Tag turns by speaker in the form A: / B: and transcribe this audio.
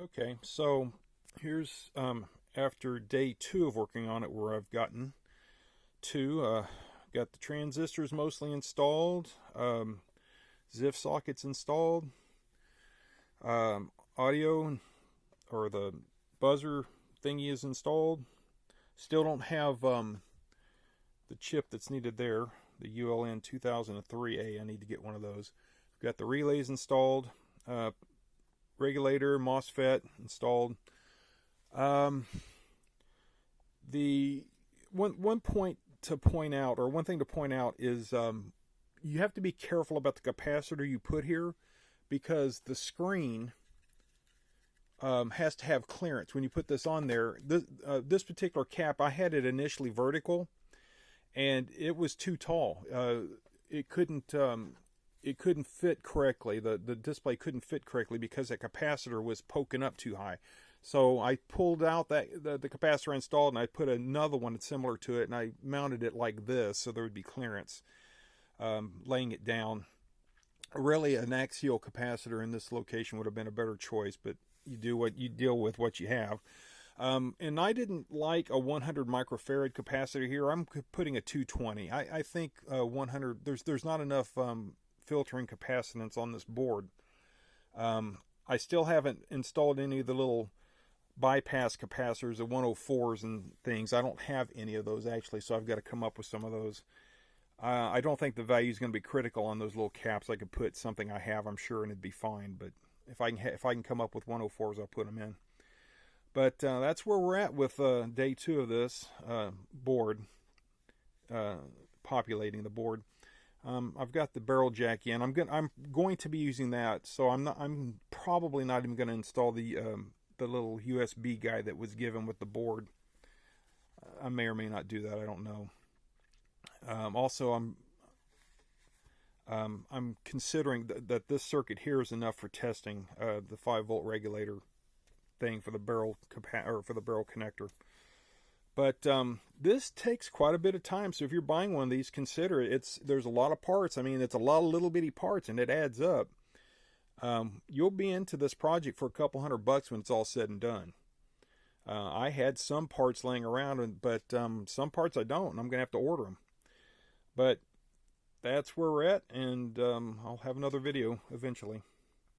A: Okay, so here's after day 2 of working on it, where I've gotten to. Got the transistors mostly installed, ZIF sockets installed, audio or the buzzer thingy is installed. Still don't have the chip that's needed there, the ULN 2003A. I need to get one of those. Got the relays installed, regulator, MOSFET installed. The one point to point out, or one thing to point out, is you have to be careful about the capacitor you put here, because the screen has to have clearance when you put this on there. This particular cap, I had it initially vertical, and it was too tall. It couldn't fit correctly. The display couldn't fit correctly because the capacitor was poking up too high. So I pulled out the capacitor installed, and I put another one similar to it, and I mounted it like this so there would be clearance, laying it down. Really, an axial capacitor in this location would have been a better choice, but you deal with what you have. And I didn't like a 100 microfarad capacitor here. I'm putting a 220. I think 100. There's not enough filtering capacitance on this board. I still haven't installed any of the little bypass capacitors, the 104s and things. I don't have any of those actually, so I've got to come up with some of those. I don't think the value is going to be critical on those little caps. I could put something I have, I'm sure, and it'd be fine. But if I can come up with 104s, I'll put them in. But that's where we're at with day 2 of this board, populating the board. I've got the barrel jack in. I'm going to be using that, so I'm probably not even going to install the little USB guy that was given with the board. I may or may not do that. I don't know. Also, I'm considering that this circuit here is enough for testing the 5-volt regulator thing for the barrel for the barrel connector. But this takes quite a bit of time. So if you're buying one of these, consider it. There's a lot of parts. I mean, it's a lot of little bitty parts, and it adds up. You'll be into this project for a couple $100 when it's all said and done. I had some parts laying around, but some parts I don't, and I'm going to have to order them. But that's where we're at, and I'll have another video eventually.